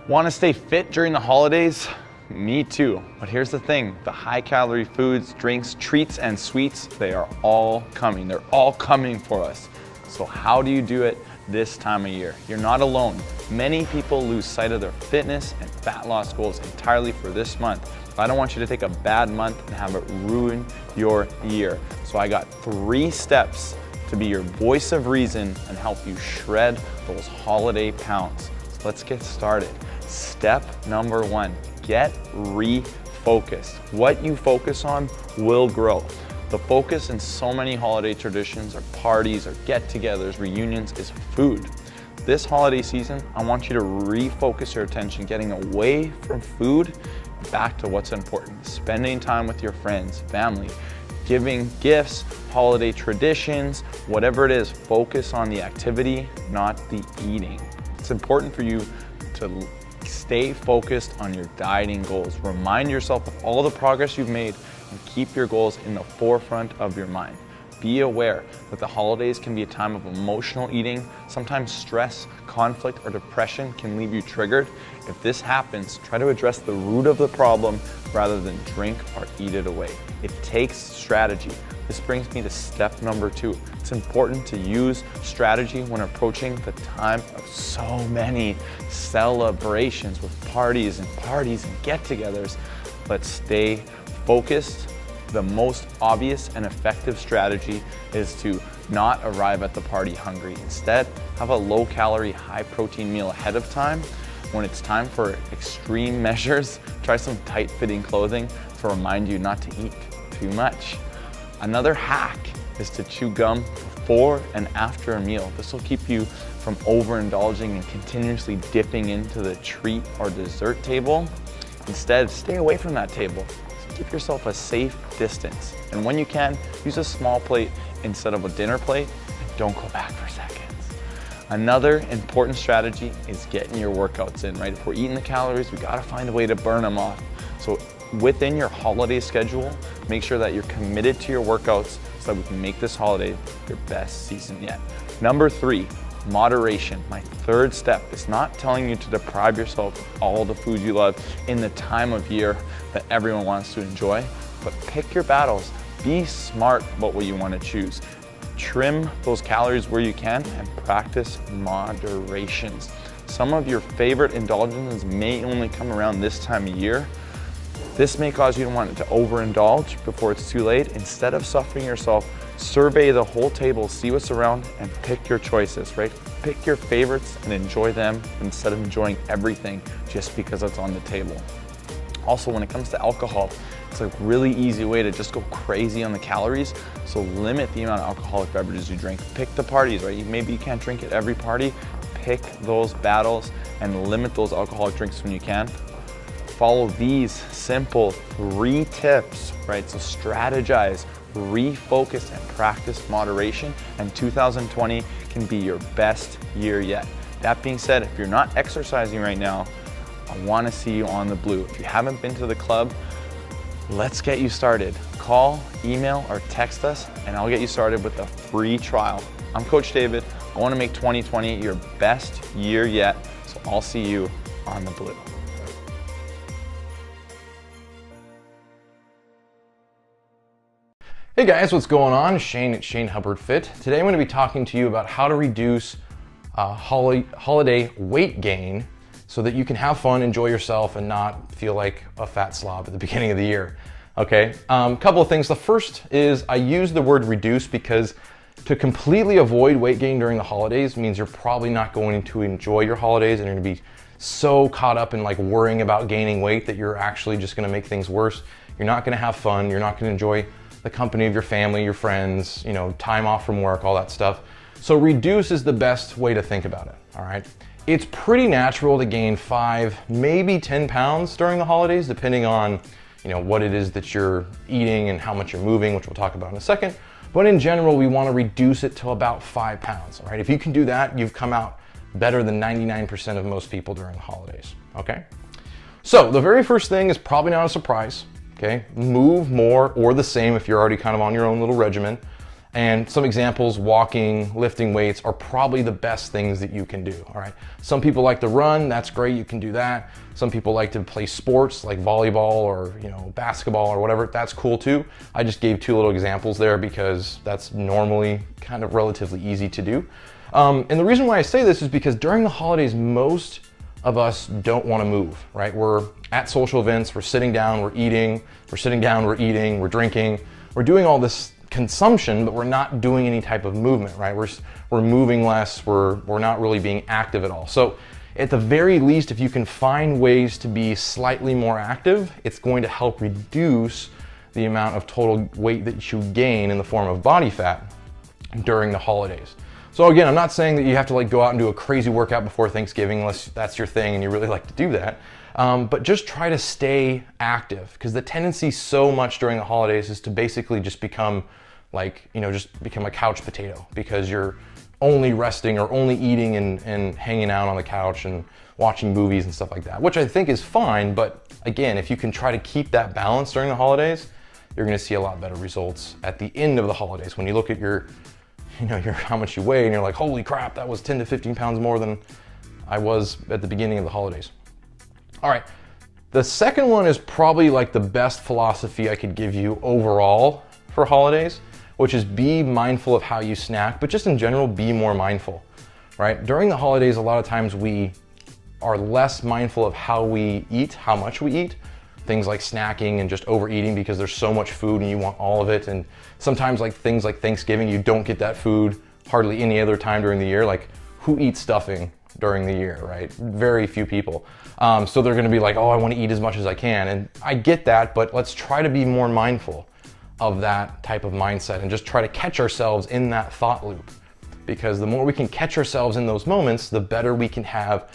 Want to stay fit during the holidays? Me too. But here's the thing, the high calorie foods, drinks, treats, and sweets, they are all coming. They're all coming for us. So how do you do it this time of year? You're not alone. Many people lose sight of their fitness and fat loss goals entirely for this month. I don't want you to take a bad month and have it ruin your year. So I got 3 steps to be your voice of reason and help you shred those holiday pounds. So let's get started. Step number 1, get refocused. What you focus on will grow. The focus in so many holiday traditions or parties or get-togethers, reunions is food. This holiday season, I want you to refocus your attention, getting away from food, back to what's important. Spending time with your friends, family, giving gifts, holiday traditions, whatever it is, focus on the activity, not the eating. It's important for you to stay focused on your dieting goals. Remind yourself of all the progress you've made and keep your goals in the forefront of your mind. Be aware that the holidays can be a time of emotional eating. Sometimes stress, conflict, or depression can leave you triggered. If this happens, try to address the root of the problem rather than drink or eat it away. It takes strategy. This brings me to step number 2. It's important to use strategy when approaching the time of so many celebrations with parties and get-togethers. But stay focused. The most obvious and effective strategy is to not arrive at the party hungry. Instead, have a low-calorie, high-protein meal ahead of time. When it's time for extreme measures, try some tight-fitting clothing to remind you not to eat too much. Another hack is to chew gum before and after a meal. This will keep you from overindulging and continuously dipping into the treat or dessert table. Instead, stay away from that table. Give yourself a safe distance. And when you can, use a small plate instead of a dinner plate, and don't go back for seconds. Another important strategy is getting your workouts in, right? If we're eating the calories, we gotta find a way to burn them off. So within your holiday schedule, make sure that you're committed to your workouts so that we can make this holiday your best season yet. Number 3, moderation. My 3rd step is not telling you to deprive yourself of all the food you love in the time of year that everyone wants to enjoy, but pick your battles. Be smart about what you want to choose. Trim those calories where you can and practice moderations. Some of your favorite indulgences may only come around this time of year. This may cause you to want to overindulge before it's too late. Instead of suffering yourself, survey the whole table, see what's around, and pick your choices, right? Pick your favorites and enjoy them instead of enjoying everything just because it's on the table. Also, when it comes to alcohol, it's a really easy way to just go crazy on the calories. So limit the amount of alcoholic beverages you drink. Pick the parties, right? Maybe you can't drink at every party. Pick those battles and limit those alcoholic drinks when you can. Follow these simple 3 tips, right? So strategize, refocus, and practice moderation, and 2020 can be your best year yet. That being said, if you're not exercising right now, I want to see you on the blue. If you haven't been to the club, let's get you started. Call, email, or text us, and I'll get you started with a free trial. I'm Coach David. I want to make 2020 your best year yet, so I'll see you on the blue. Hey guys, what's going on? Shane at Shane Hubbard Fit. Today I'm going to be talking to you about how to reduce holiday weight gain so that you can have fun, enjoy yourself, and not feel like a fat slob at the beginning of the year. Okay, couple of things. The first is I use the word reduce because to completely avoid weight gain during the holidays means you're probably not going to enjoy your holidays and you're going to be so caught up in like worrying about gaining weight that you're actually just going to make things worse. You're not going to have fun. You're not going to enjoy the company of your family, your friends, you know, time off from work, all that stuff. So reduce is the best way to think about it, all right? It's pretty natural to gain 5, maybe 10 pounds during the holidays, depending on, you know, what it is that you're eating and how much you're moving, which we'll talk about in a second. But in general, we want to reduce it to about 5 pounds, all right? If you can do that, you've come out better than 99% of most people during the holidays, okay? So the very first thing is probably not a surprise, okay? Move more or the same if you're already kind of on your own little regimen. And some examples, walking, lifting weights are probably the best things that you can do, all right? Some people like to run, that's great, you can do that. Some people like to play sports like volleyball or basketball or whatever, that's cool too. I just gave 2 little examples there because that's normally kind of relatively easy to do. And the reason why I say this is because during the holidays, most of us don't want to move, right? We're at social events, we're sitting down, we're eating, we're sitting down, we're eating, we're drinking, we're doing all this consumption, but we're not doing any type of movement, right? We're moving less, we're not really being active at all. So at the very least, if you can find ways to be slightly more active, it's going to help reduce the amount of total weight that you gain in the form of body fat during the holidays. So again, I'm not saying that you have to like go out and do a crazy workout before Thanksgiving unless that's your thing and you really like to do that. But just try to stay active, because the tendency so much during the holidays is to basically just become like, just become a couch potato, because you're only resting or only eating and hanging out on the couch and watching movies and stuff like that, which I think is fine. But again, if you can try to keep that balance during the holidays, you're gonna see a lot better results at the end of the holidays. When you look at your how much you weigh and you're like, holy crap, that was 10 to 15 pounds more than I was at the beginning of the holidays. All right, the second one is probably like the best philosophy I could give you overall for holidays, which is be mindful of how you snack, but just in general, be more mindful, right? During the holidays, a lot of times we are less mindful of how we eat, how much we eat. Things like snacking and just overeating because there's so much food and you want all of it. And sometimes like things like Thanksgiving, you don't get that food hardly any other time during the year. Like, who eats stuffing during the year, right? Very few people. So they're gonna be like, oh, I wanna eat as much as I can. And I get that, but let's try to be more mindful of that type of mindset and just try to catch ourselves in that thought loop. Because the more we can catch ourselves in those moments, the better we can have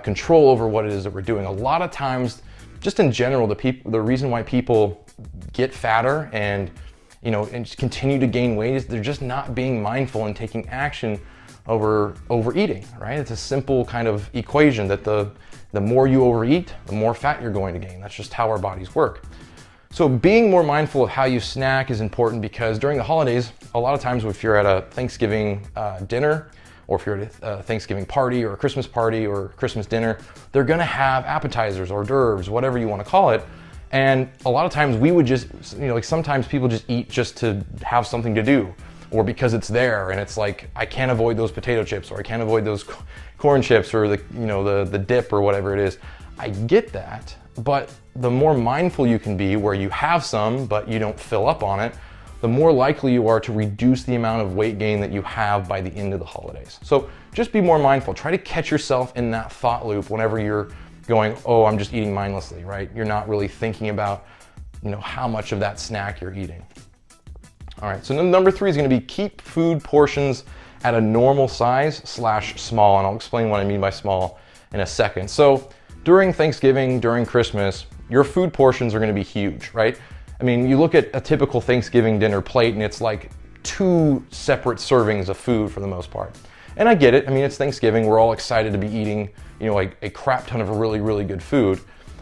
control over what it is that we're doing. A lot of times, just in general, the reason why people get fatter and and just continue to gain weight is they're just not being mindful and taking action over overeating, right? It's a simple kind of equation that the more you overeat, the more fat you're going to gain. That's just how our bodies work. So being more mindful of how you snack is important, because during the holidays, a lot of times if you're at a Thanksgiving dinner, or if you're at a Thanksgiving party or a Christmas party or Christmas dinner, they're gonna have appetizers, hors d'oeuvres, whatever you wanna call it. And a lot of times we would just, like sometimes people just eat just to have something to do, or because it's there and it's like, I can't avoid those potato chips, or I can't avoid those corn chips, or the dip or whatever it is. I get that, but the more mindful you can be where you have some, but you don't fill up on it, the more likely you are to reduce the amount of weight gain that you have by the end of the holidays. So just be more mindful. Try to catch yourself in that thought loop whenever you're going, oh, I'm just eating mindlessly, right? You're not really thinking about, how much of that snack you're eating. All right, so number 3 is gonna be keep food portions at a normal size / small, and I'll explain what I mean by small in a second. So during Thanksgiving, during Christmas, your food portions are gonna be huge, right? I mean, you look at a typical Thanksgiving dinner plate and it's like 2 separate servings of food for the most part. And I get it. I mean, it's Thanksgiving. We're all excited to be eating, like a crap ton of really, really good food.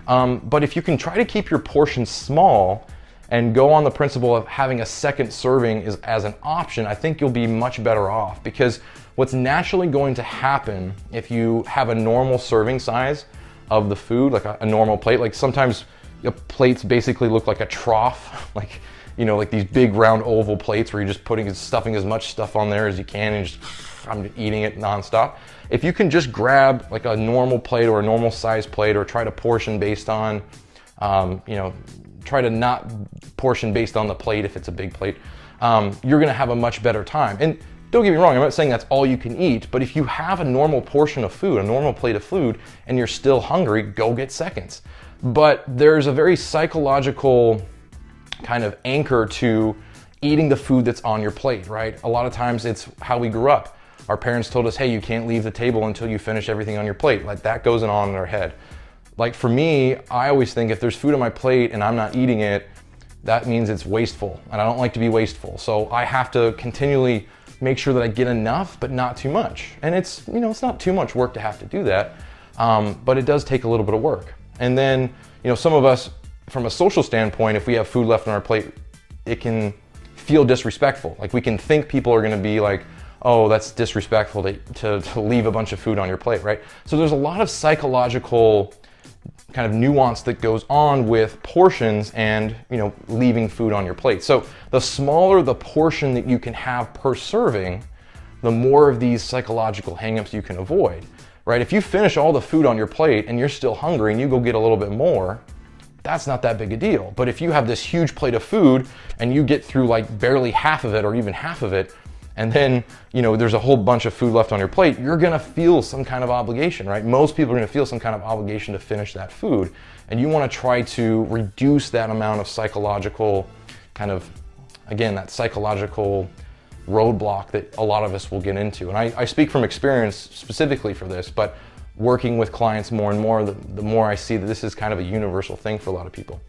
But if you can try to keep your portions small and go on the principle of having a second serving as an option, I think you'll be much better off, because what's naturally going to happen if you have a normal serving size of the food, like a normal plate, like sometimes plates basically look like a trough, like these big round oval plates where you're just stuffing as much stuff on there as you can and just I'm eating it nonstop. If you can just grab like a normal plate or a normal size plate, or try to portion based on, try to not portion based on the plate if it's a big plate, you're gonna have a much better time. And don't get me wrong, I'm not saying that's all you can eat, but if you have a normal portion of food, a normal plate of food, and you're still hungry, go get seconds. But there's a very psychological kind of anchor to eating the food that's on your plate, right? A lot of times it's how we grew up. Our parents told us, hey, you can't leave the table until you finish everything on your plate. Like that goes on in our head. Like for me, I always think if there's food on my plate and I'm not eating it, that means it's wasteful, and I don't like to be wasteful. So I have to continually make sure that I get enough, but not too much. And it's, it's not too much work to have to do that, but it does take a little bit of work. And then, some of us, from a social standpoint, if we have food left on our plate, it can feel disrespectful. Like we can think people are gonna be like, oh, that's disrespectful to leave a bunch of food on your plate, right? So there's a lot of psychological kind of nuance that goes on with portions and, you know, leaving food on your plate. So the smaller the portion that you can have per serving, the more of these psychological hangups you can avoid, right? If you finish all the food on your plate and you're still hungry and you go get a little bit more, that's not that big a deal. But if you have this huge plate of food and you get through like barely half of it or even half of it, and then, you know, there's a whole bunch of food left on your plate, you're gonna feel some kind of obligation, right? Most people are gonna feel some kind of obligation to finish that food. And you wanna try to reduce that amount of psychological kind of, again, that psychological roadblock that a lot of us will get into. And I speak from experience specifically for this, but working with clients more and more, the more I see that this is kind of a universal thing for a lot of people.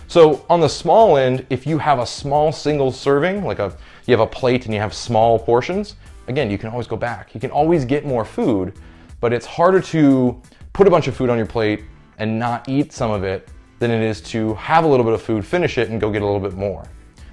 So on the small end, if you have a small single serving, like you have a plate and you have small portions, again, you can always go back. You can always get more food, but it's harder to put a bunch of food on your plate and not eat some of it than it is to have a little bit of food, finish it, and go get a little bit more.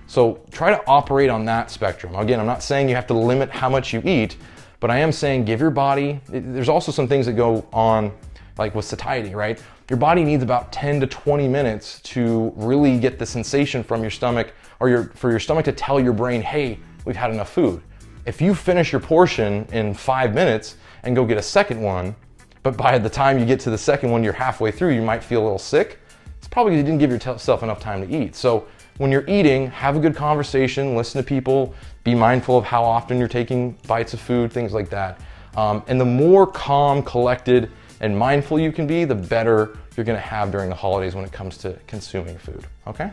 So try to operate on that spectrum. Again, I'm not saying you have to limit how much you eat, but I am saying give your body, there's also some things that go on like with satiety, right? Your body needs about 10 to 20 minutes to really get the sensation from your stomach or for your stomach to tell your brain, hey, we've had enough food. If you finish your portion in 5 minutes and go get a second one, but by the time you get to the second one, you're halfway through, you might feel a little sick. It's probably because you didn't give yourself enough time to eat. So when you're eating, have a good conversation, listen to people, be mindful of how often you're taking bites of food, things like that. And the more calm, collected, and mindful you can be, the better you're gonna have during the holidays when it comes to consuming food, okay?